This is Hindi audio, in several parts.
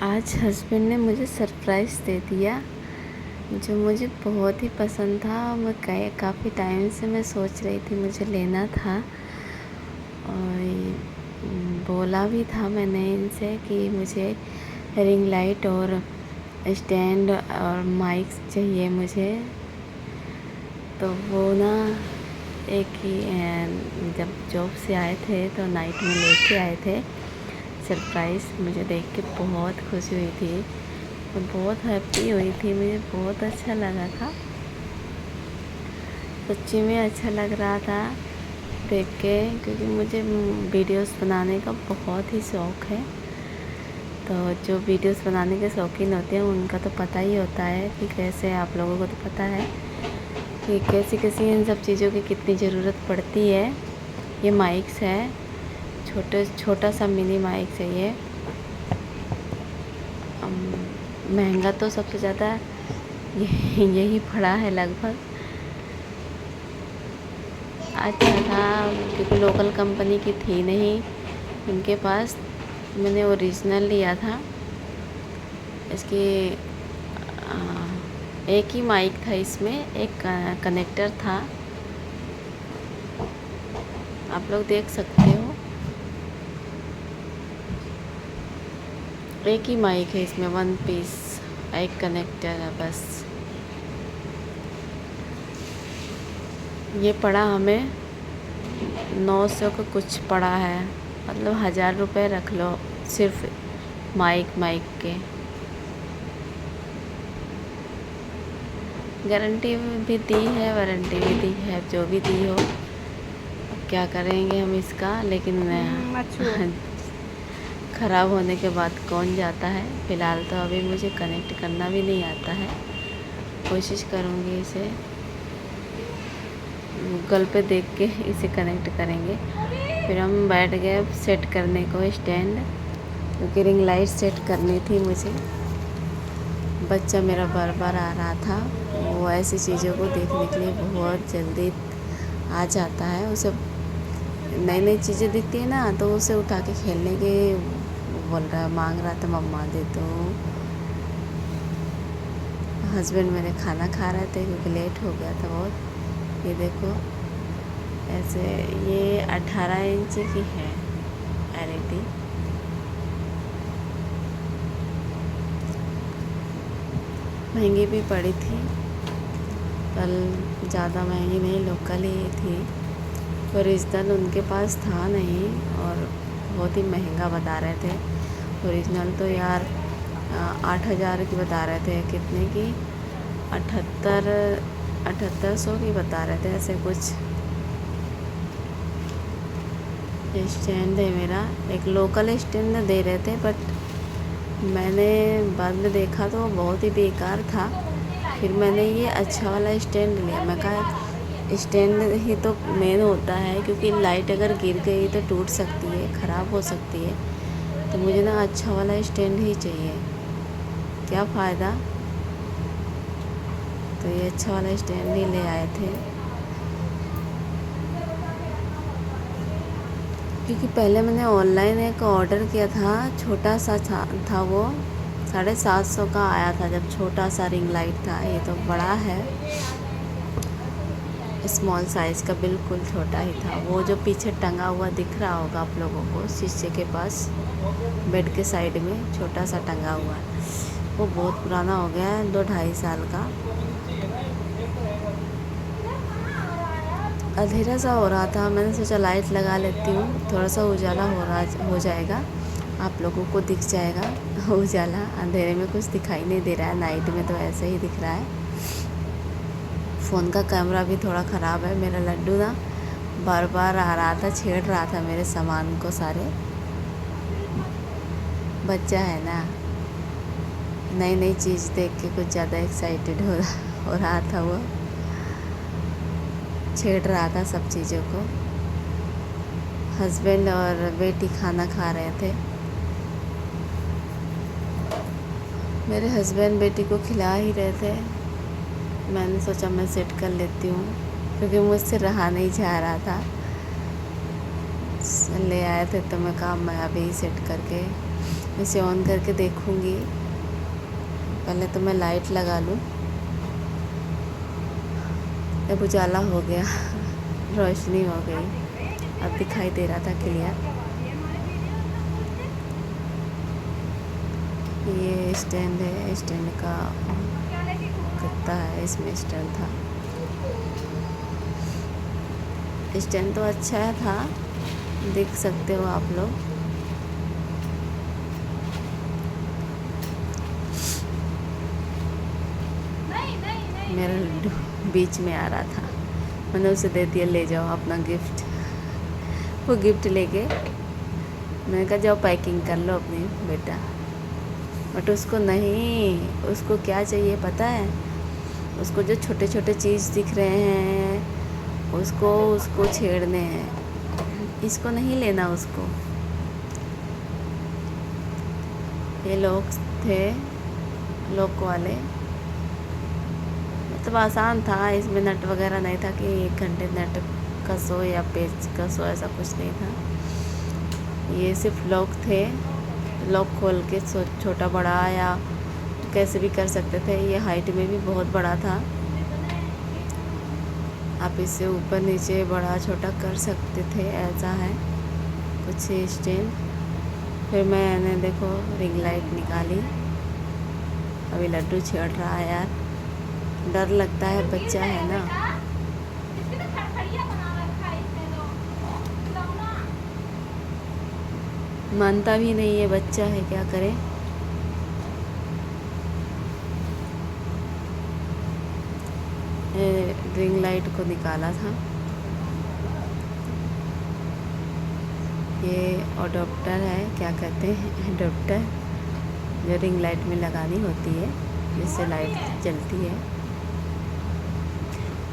आज हस्बैंड ने मुझे सरप्राइज़ दे दिया जो मुझे बहुत ही पसंद था। मैं काफ़ी टाइम से मैं सोच रही थी मुझे लेना था, और बोला भी था मैंने इनसे कि मुझे रिंग लाइट और स्टैंड और माइक चाहिए मुझे। तो वो ना एक ही जब जॉब से आए थे तो नाइट में लेके आए थे सरप्राइज़। मुझे देख के बहुत खुशी हुई थी, मैं बहुत हैप्पी हुई थी, मुझे बहुत अच्छा लगा था, सच्ची में अच्छा लग रहा था देख के, क्योंकि मुझे वीडियोस बनाने का बहुत ही शौक़ है। तो जो वीडियोस बनाने के शौकीन होते हैं उनका तो पता ही होता है कि कैसे, आप लोगों को तो पता है कि कैसी कैसी इन सब चीज़ों की कितनी ज़रूरत पड़ती है। ये माइक्स है, छोटा सा मिनी माइक्स है ये। महंगा तो सबसे ज़्यादा यही पड़ा है लगभग। अच्छा था क्योंकि लोकल कंपनी की थी नहीं इनके पास, मैंने ओरिजिनल लिया था। इसकी एक ही माइक था, इसमें एक कनेक्टर था, आप लोग देख सकते हो। एक ही माइक है इसमें, वन पीस, एक कनेक्टर है बस। ये पड़ा हमें 900 का कुछ पड़ा है, मतलब 1000 रुपये रख लो सिर्फ माइक के। गारंटी भी दी है, वारंटी भी दी है, जो भी दी हो। अब क्या करेंगे हम इसका, लेकिन ख़राब होने के बाद कौन जाता है। फ़िलहाल तो अभी मुझे कनेक्ट करना भी नहीं आता है, कोशिश करूँगी इसे गूगल पे देख के इसे कनेक्ट करेंगे। फिर हम बैठ गए सेट करने को स्टैंड, क्योंकि रिंग लाइट सेट करनी थी मुझे। बच्चा मेरा बार बार आ रहा था, वो ऐसी चीज़ों को देखने के लिए बहुत जल्दी आ जाता है। उसे नई नई चीज़ें दिखती है ना, तो उसे उठा के खेलने के मांग रहा था, मम्मा दे दो। हस्बैंड मेरे खाना खा रहे थे क्योंकि लेट हो गया था बहुत। ये देखो ऐसे, ये 18 इंच की है LED। महंगी भी पड़ी थी, पर ज़्यादा महंगी नहीं, लोकल ही थी। ओरिजिनल उनके पास था नहीं और बहुत ही महंगा बता रहे थे। ओरिजिनल तो यार 8000 की बता रहे थे, कितने की 7800 की बता रहे थे ऐसे कुछ। स्टैंड है मेरा, एक लोकल स्टैंड दे रहे थे, बट मैंने बाद में देखा तो बहुत ही बेकार था। फिर मैंने ये अच्छा वाला स्टैंड लिया। मैं कहा स्टैंड ही तो मेन होता है, क्योंकि लाइट अगर गिर गई तो टूट सकती है, ख़राब हो सकती है। तो मुझे ना अच्छा वाला स्टैंड ही चाहिए, क्या फ़ायदा। तो ये अच्छा वाला स्टैंड ही ले आए थे, क्योंकि पहले मैंने ऑनलाइन एक ऑर्डर किया था, छोटा सा था वो 750 का आया था, जब छोटा सा रिंग लाइट था। ये तो बड़ा है, स्मॉल साइज़ का, बिल्कुल छोटा ही था। वो जो पीछे टंगा हुआ दिख रहा होगा आप लोगों को शीशे के पास, बेड के साइड में छोटा सा टंगा हुआ है, वो बहुत पुराना हो गया है, 2-2.5 साल का। अंधेरा सा हो रहा था, मैंने सोचा लाइट लगा लेती हूँ, थोड़ा सा उजाला हो जाएगा, आप लोगों को दिख जाएगा उजाला। अंधेरे में कुछ दिखाई नहीं दे रहा है, नाइट में तो ऐसे ही दिख रहा है। फ़ोन का कैमरा भी थोड़ा ख़राब है। मेरा लड्डू ना बार बार आ रहा था, छेड़ रहा था मेरे सामान को सारे। बच्चा है ना, नई नई चीज़ देख के कुछ ज़्यादा एक्साइटेड हो रहा था, वो छेड़ रहा था सब चीज़ों को। हस्बैंड और बेटी खाना खा रहे थे, मेरे हस्बैंड बेटी को खिला ही रहे थे। मैंने सोचा मैं सेट कर लेती हूँ, क्योंकि मुझसे रहा नहीं जा रहा था। ले आए थे तो मैं कहा मैं अभी सेट करके इसे ऑन करके देखूँगी। पहले तो मैं लाइट लगा लूँ। अब उजाला हो गया रोशनी हो गई, अब दिखाई दे रहा था क्लियर। ये स्टैंड है, स्टैंड का गत्ता है, इसमें स्टैंड था। स्टैंड तो अच्छा था, देख सकते हो आप लोग। मेरा लड्डू बीच में आ रहा था, मैंने उसे दे दिया, ले जाओ अपना गिफ्ट। वो गिफ्ट लेके मैंने कहा जाओ पैकिंग कर लो अपनी बेटा। बट उसको नहीं, उसको क्या चाहिए पता है? उसको जो छोटे छोटे चीज़ दिख रहे हैं उसको उसको छेड़ने हैं, इसको नहीं लेना उसको। ये लोग थे लॉक वाले, मतलब आसान था, इसमें नट वगैरह नहीं था कि 1 घंटे नट कसो या पेच कसो, ऐसा कुछ नहीं था। ये सिर्फ लॉक थे, लॉक खोल के छोटा बड़ा या कैसे भी कर सकते थे। ये हाइट में भी बहुत बड़ा था, आप इसे ऊपर नीचे बड़ा छोटा कर सकते थे, ऐसा है कुछ स्टैंड। फिर मैंने देखो रिंग लाइट निकाली। अभी लड्डू छेड़ रहा है यार, डर लगता है, बच्चा है ना। मानता भी नहीं है, बच्चा है, क्या करे। रिंग लाइट को निकाला था। ये अडोप्टर है, क्या कहते हैं, अडोप्टर, जो रिंग लाइट में लगानी होती है जिससे लाइट जलती है।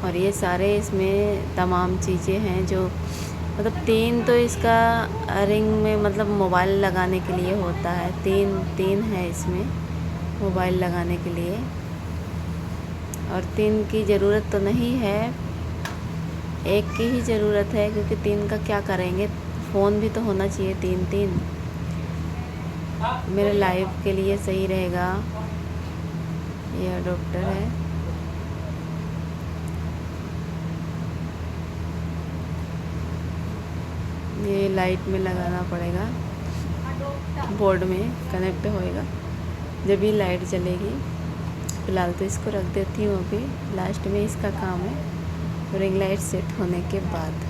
और ये सारे इसमें तमाम चीज़ें हैं जो मतलब 3 तो इसका रिंग में मतलब मोबाइल लगाने के लिए होता है, 3 है इसमें मोबाइल लगाने के लिए। और 3 की ज़रूरत तो नहीं है, 1 की ही ज़रूरत है, क्योंकि 3 का क्या करेंगे, फ़ोन भी तो होना चाहिए 3 मेरे लाइव के लिए सही रहेगा। ये अडोप्टर है, ये लाइट में लगाना पड़ेगा, बोर्ड में कनेक्ट होएगा जब भी लाइट जलेगी। फ़िलहाल तो इसको रख देती हूँ, अभी लास्ट में इसका काम है रिंग लाइट सेट होने के बाद।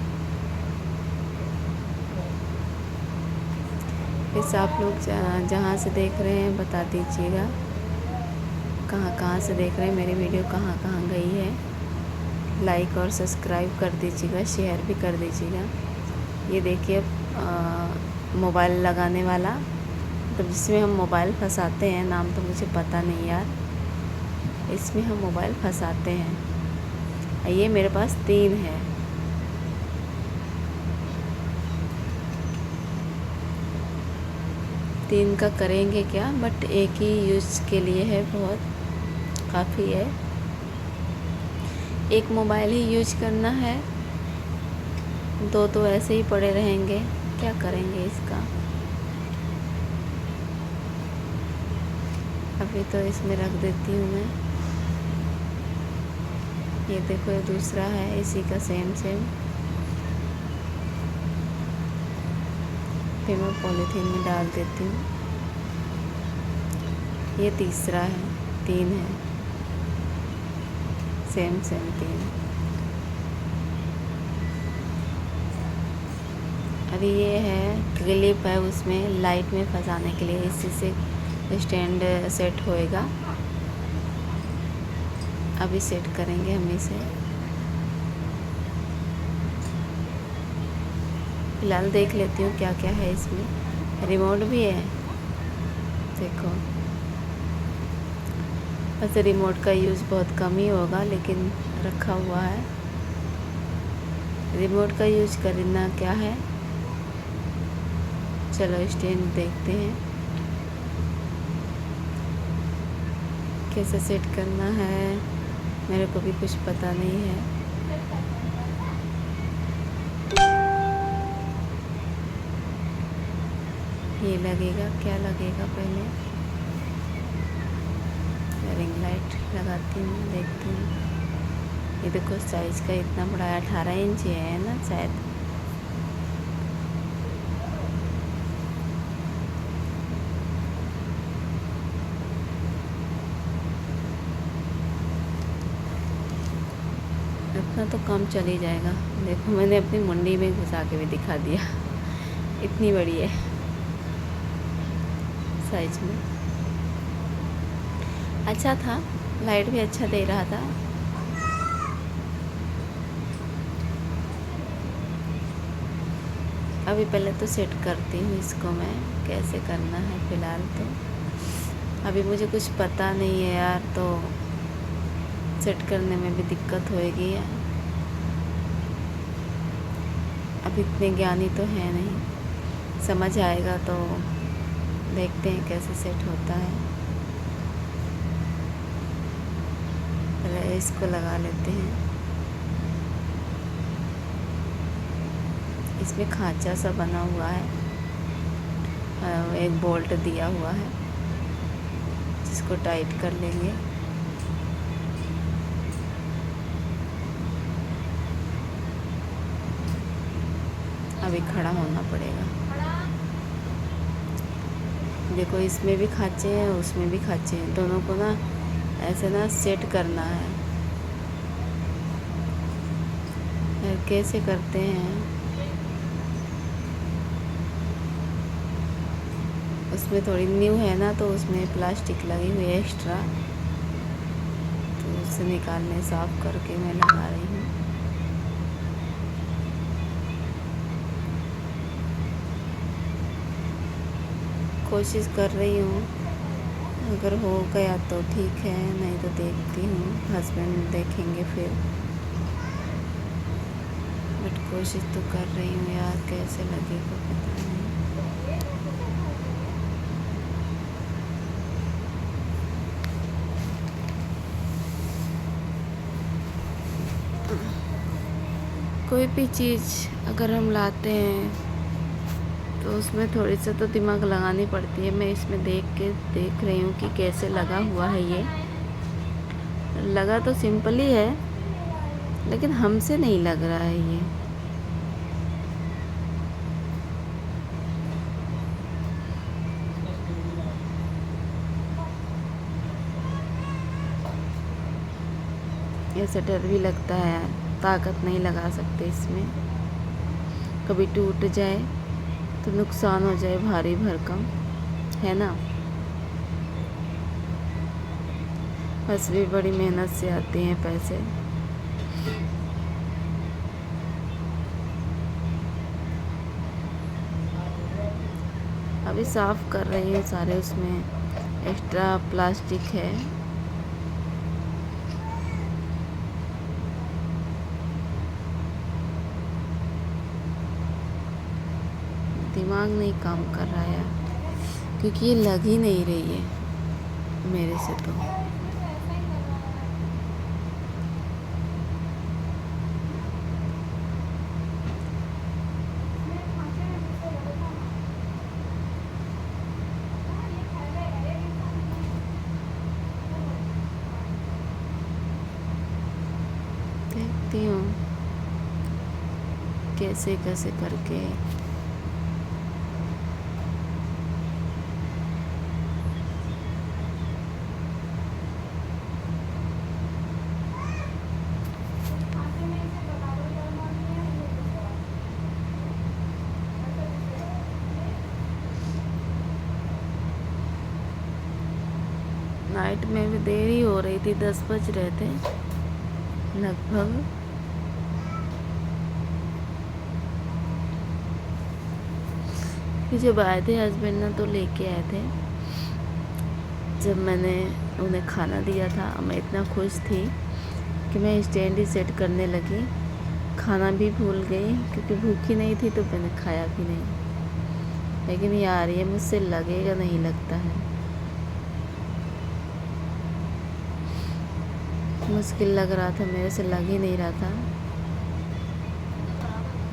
इस आप लोग जहाँ से देख रहे हैं बता दीजिएगा, कहाँ से देख रहे हैं, मेरी वीडियो कहाँ गई है। लाइक और सब्सक्राइब कर दीजिएगा, शेयर भी कर दीजिएगा। ये देखिए मोबाइल लगाने वाला, तो जिसमें हम मोबाइल फंसाते हैं, नाम तो मुझे पता नहीं यार, इसमें हम मोबाइल फंसाते हैं। ये मेरे पास 3 है। तीन का करेंगे क्या, बट एक ही यूज़ के लिए है, बहुत काफ़ी है। एक मोबाइल ही यूज करना है, 2 तो ऐसे ही पड़े रहेंगे, क्या करेंगे इसका। अभी तो इसमें रख देती हूँ मैं। ये देखो ये दूसरा है, इसी का सेम। फिर मैं पॉलीथीन में डाल देती हूँ। ये तीसरा है, 3 है, सेम 3। अभी ये है क्लिप है, उसमें लाइट में फंसाने के लिए, इसी से स्टैंड सेट होएगा। अभी सेट करेंगे हम इसे। फिलहाल देख लेती हूँ क्या क्या है इसमें। रिमोट भी है, देखो। वैसे रिमोट का यूज़ बहुत कम ही होगा, लेकिन रखा हुआ है। रिमोट का यूज़ करना क्या है, चलो स्टैंड देखते हैं कैसे सेट करना है, मेरे को भी कुछ पता नहीं है। ये लगेगा, क्या लगेगा पहले रिंग लाइट लगाती हूँ, देखती हूँ। ये देखो साइज का इतना बड़ा है, 18 इंच है ना शायद। इतना तो कम चल ही जाएगा। देखो मैंने अपनी मुंडी में घुसा के भी दिखा दिया, इतनी बड़ी है साइज में। अच्छा था, लाइट भी अच्छा दे रहा था। अभी पहले तो सेट करती हूँ इसको मैं, कैसे करना है। फ़िलहाल तो अभी मुझे कुछ पता नहीं है यार, तो सेट करने में भी दिक्कत होएगी यार। अब इतने ज्ञानी तो है नहीं, समझ आएगा तो देखते हैं कैसे सेट होता है। पहले इसको लगा लेते हैं। इसमें खांचा सा बना हुआ है, एक बोल्ट दिया हुआ है जिसको टाइट कर लेंगे। अभी खड़ा होना पड़ेगा। देखो इसमें भी खांचे हैं, उसमें भी खांचे हैं, दोनों को ना ऐसे ना सेट करना है। कैसे करते हैं, उसमें थोड़ी न्यू है ना, तो उसमें प्लास्टिक लगी हुई है एक्स्ट्रा, तो उसे निकालने साफ करके मैं लगा रही हूँ। कोशिश कर रही हूँ, अगर हो गया तो ठीक है, नहीं तो देखती हूँ, हस्बैंड देखेंगे फिर। बट कोशिश तो कर रही हूँ यार, कैसे लगेगा पता नहीं। कोई भी चीज़ अगर हम लाते हैं तो उसमें थोड़ी सा तो दिमाग लगानी पड़ती है। मैं इसमें देख रही हूँ कि कैसे लगा हुआ है। ये लगा तो सिंपल ही है, लेकिन हमसे नहीं लग रहा है ये। ऐसे डर भी लगता है यार, ताकत नहीं लगा सकते इसमें, कभी टूट जाए तो नुकसान हो जाए भारी भरकम, है ना। बस भी बड़ी मेहनत से आते हैं पैसे। अभी साफ कर रही हूँ सारे, उसमें एक्स्ट्रा प्लास्टिक है। दिमाग नहीं काम कर रहा है क्योंकि ये लग ही नहीं रही है मेरे से तो। देखती हूँ कैसे कैसे करके। नाइट में भी देरी हो रही थी, 10 बज रहे थे लगभग। फिर जब आए थे हस्बैंड ना, तो लेके आए थे। जब मैंने उन्हें खाना दिया था, मैं इतना खुश थी कि मैं स्टैंड ही सेट करने लगी। खाना भी भूल गई क्योंकि भूखी नहीं थी, तो मैंने खाया भी नहीं। लेकिन यार ये मुझसे लगेगा नहीं, लगता है मुश्किल लग रहा था, मेरे से लग ही नहीं रहा था।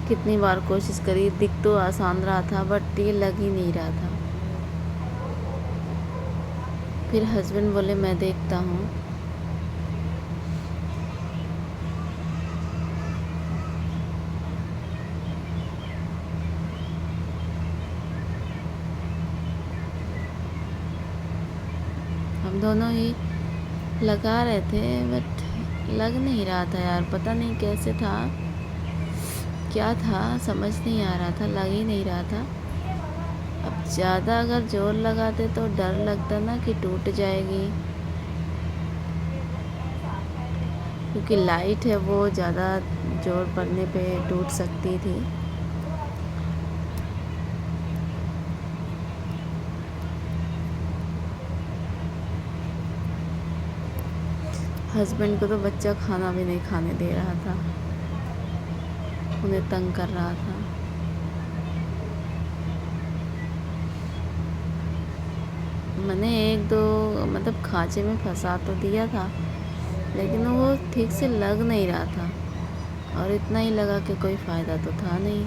कितनी बार कोशिश करी, दिख तो आसान रहा था बट ये लग ही नहीं रहा था। फिर हस्बैंड बोले मैं देखता हूँ। हम दोनों ही लगा रहे थे बट लग नहीं रहा था यार, पता नहीं कैसे था, क्या था समझ नहीं आ रहा था, लग ही नहीं रहा था। अब ज़्यादा अगर जोर लगाते तो डर लगता ना कि टूट जाएगी, क्योंकि लाइट है वो ज़्यादा जोर पड़ने पे टूट सकती थी। हस्बैंड को तो बच्चा खाना भी नहीं खाने दे रहा था, उन्हें तंग कर रहा था। मैंने एक दो मतलब खांचे में फंसा तो दिया था, लेकिन वो ठीक से लग नहीं रहा था, और इतना ही लगा कि कोई फ़ायदा तो था नहीं,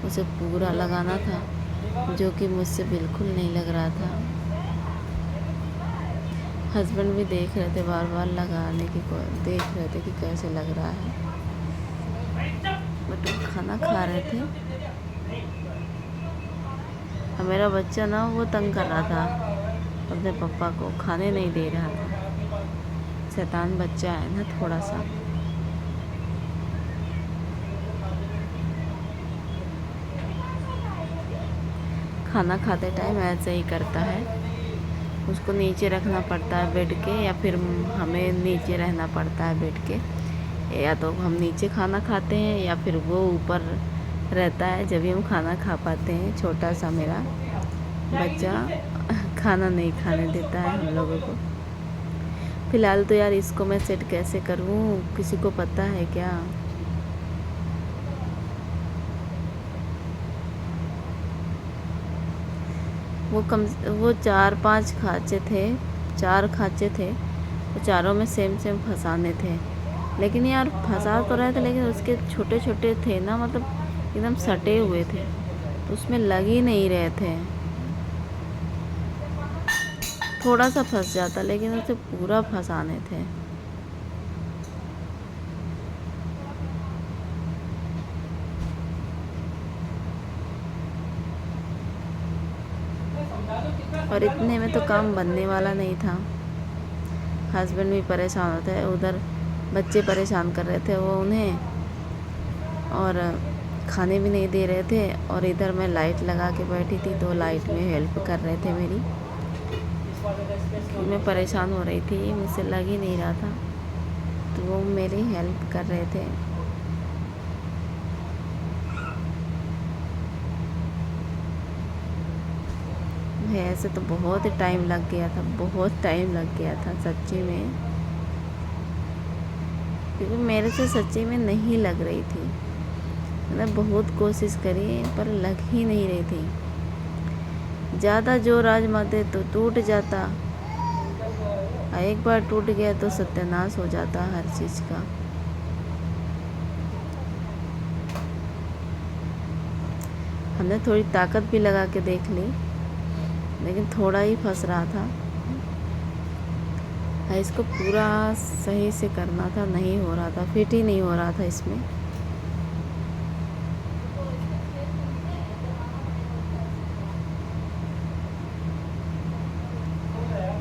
उसे पूरा लगाना था, जो कि मुझसे बिल्कुल नहीं लग रहा था। हस्बैंड भी देख रहे थे, बार बार लगाने की देख रहे थे कि कैसे लग रहा है, बट वो खाना खा रहे थे। और मेरा बच्चा ना वो तंग कर रहा था अपने पापा को, खाने नहीं दे रहा था। शैतान बच्चा है ना थोड़ा सा। खाना खाते टाइम ऐसे ही करता है, उसको नीचे रखना पड़ता है बेड के, या फिर हमें नीचे रहना पड़ता है बेड के, या तो हम नीचे खाना खाते हैं या फिर वो ऊपर रहता है, जब भी हम खाना खा पाते हैं। छोटा सा मेरा बच्चा खाना नहीं खाने देता है हम लोगों को। फ़िलहाल तो यार इसको मैं सेट कैसे करूँ, किसी को पता है क्या? वो 4-5 खाँचे थे, 4 खाँचे थे, वो चारों में सेम सेम फँसाने थे, लेकिन यार फँसा तो रहे थे, लेकिन उसके छोटे छोटे थे ना, मतलब एकदम सटे हुए थे, तो उसमें लग ही नहीं रहे थे। थोड़ा सा फंस जाता, लेकिन उसे पूरा फंसाने थे। और इतने में तो काम बनने वाला नहीं था। हस्बैंड भी परेशान होते हैं, उधर बच्चे परेशान कर रहे थे वो उन्हें, और खाने भी नहीं दे रहे थे, और इधर मैं लाइट लगा के बैठी थी तो लाइट में हेल्प कर रहे थे मेरी। मैं परेशान हो रही थी, मुझसे लग ही नहीं रहा था, तो वो मेरी हेल्प कर रहे थे। ऐसे तो बहुत टाइम लग गया था, बहुत टाइम लग गया था सच्ची में, क्योंकि मेरे से सच्ची में नहीं लग रही थी। मैंने बहुत कोशिश करी पर लग ही नहीं रही थी। ज़्यादा जोर आजमाते तो टूट जाता, एक बार टूट गया तो सत्यानाश हो जाता हर चीज़ का। हमने थोड़ी ताकत भी लगा के देख ली, लेकिन थोड़ा ही फंस रहा था। इसको पूरा सही से करना था, नहीं हो रहा था, फिट ही नहीं हो रहा था इसमें।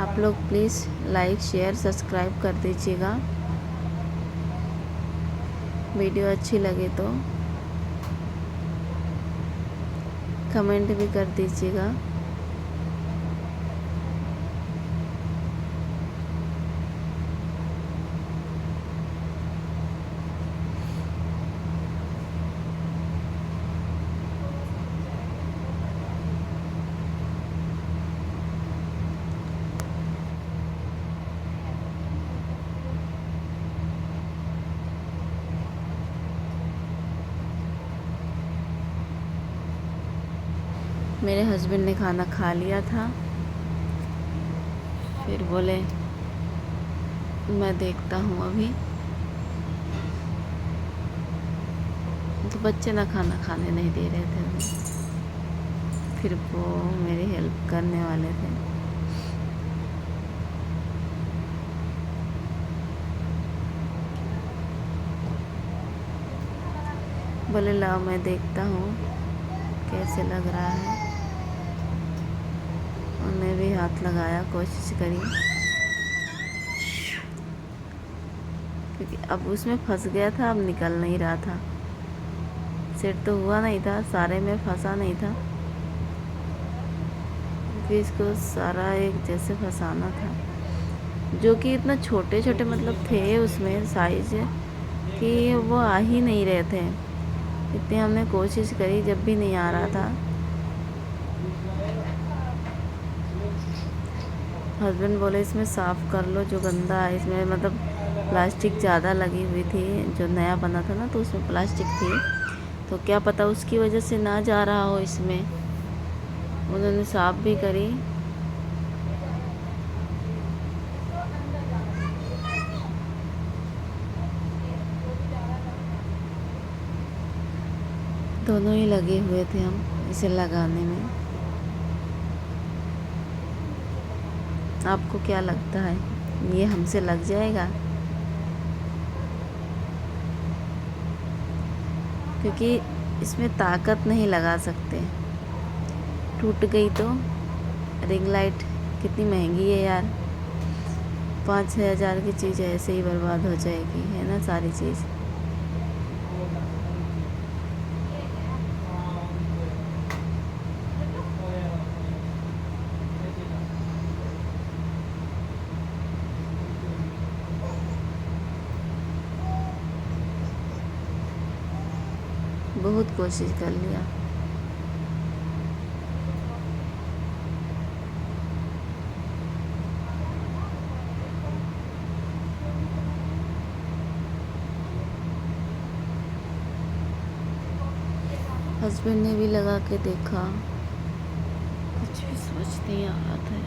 आप लोग प्लीज़ लाइक शेयर सब्सक्राइब कर दीजिएगा, वीडियो अच्छी लगे तो कमेंट भी कर दीजिएगा। मेरे हस्बैंड ने खाना खा लिया था, फिर बोले मैं देखता हूँ अभी, तो बच्चे ना खाना खाने नहीं दे रहे थे उन्हें, फिर वो मेरी हेल्प करने वाले थे। बोले लाओ मैं देखता हूँ कैसे लग रहा है। उन्हें भी हाथ लगाया, कोशिश करी, क्योंकि अब उसमें फंस गया था, अब निकल नहीं रहा था। सेट तो हुआ नहीं था, सारे में फंसा नहीं था, क्योंकि इसको सारा एक जैसे फंसाना था, जो कि इतना छोटे छोटे मतलब थे उसमें साइज कि वो आ ही नहीं रहे थे। इतनी हमने कोशिश करी, जब भी नहीं आ रहा था। हस्बैंड बोले इसमें साफ़ कर लो जो गंदा है इसमें, मतलब प्लास्टिक ज़्यादा लगी हुई थी, जो नया बना था ना तो उसमें प्लास्टिक थी, तो क्या पता उसकी वजह से ना जा रहा हो इसमें। उन्होंने साफ़ भी करी, दोनों ही लगे हुए थे हम इसे लगाने में। आपको क्या लगता है, ये हमसे लग जाएगा? क्योंकि इसमें ताकत नहीं लगा सकते, टूट गई तो। रिंग लाइट कितनी महंगी है यार, 5-6 हज़ार की चीज़ ऐसे ही बर्बाद हो जाएगी, है ना सारी चीज़। बहुत कोशिश कर लिया। हस्बैंड ने भी लगा के देखा, कुछ भी समझ नहीं आ रहा था।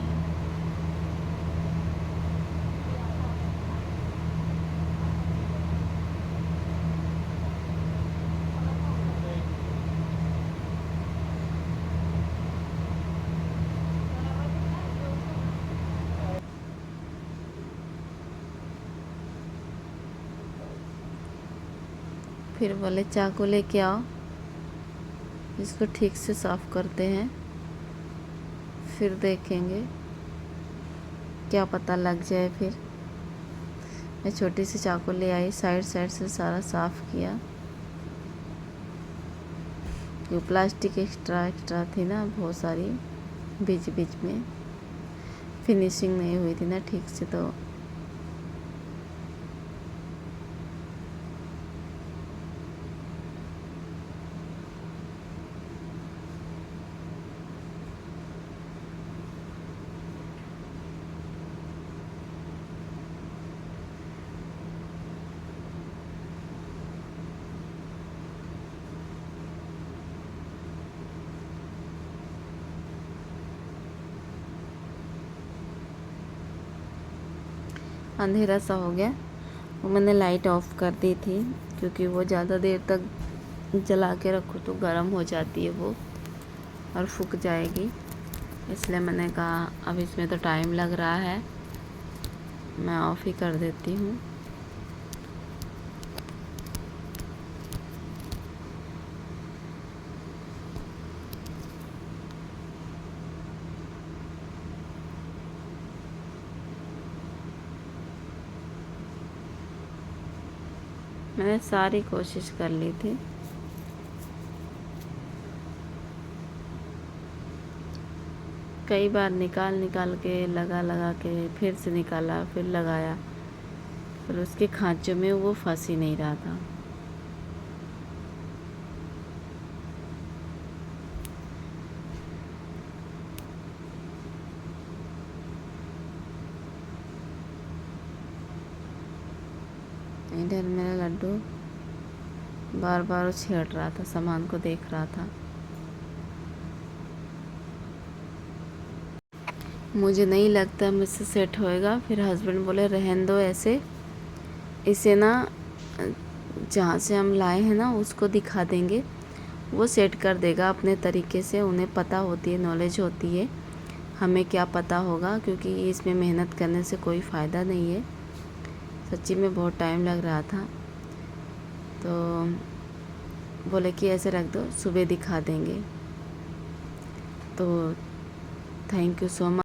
फिर बोले चाकू लेके आओ, इसको ठीक से साफ़ करते हैं, फिर देखेंगे, क्या पता लग जाए। फिर मैं छोटी सी चाकू ले आई, साइड साइड से सारा साफ़ किया। जो प्लास्टिक एक्स्ट्रा एक्स्ट्रा थी ना बहुत सारी, बीच बीच में फिनिशिंग नहीं हुई थी ना ठीक से, तो अंधेरा सा हो गया। वो मैंने लाइट ऑफ़ कर दी थी, क्योंकि वो ज़्यादा देर तक जला के रखो तो गर्म हो जाती है वो और फूक जाएगी। इसलिए मैंने कहा अब इसमें तो टाइम लग रहा है, मैं ऑफ़ ही कर देती हूँ। मैंने सारी कोशिश कर ली थी, कई बार निकाल निकाल के लगा के फिर से निकाला, फिर लगाया, पर उसके खांचों में वो फंस ही नहीं रहा था। इधर मेरा लड्डू बार बार छेड़ रहा था, सामान को देख रहा था। मुझे नहीं लगता मुझसे सेट होएगा। फिर हस्बैंड बोले रहन दो ऐसे, इसे ना जहाँ से हम लाए हैं ना उसको दिखा देंगे, वो सेट कर देगा अपने तरीके से। उन्हें पता होती है, नॉलेज होती है, हमें क्या पता होगा, क्योंकि इसमें मेहनत करने से कोई फ़ायदा नहीं है। सच्ची में बहुत टाइम लग रहा था, तो बोले कि ऐसे रख दो, सुबह दिखा देंगे। तो थैंक यू सो मच।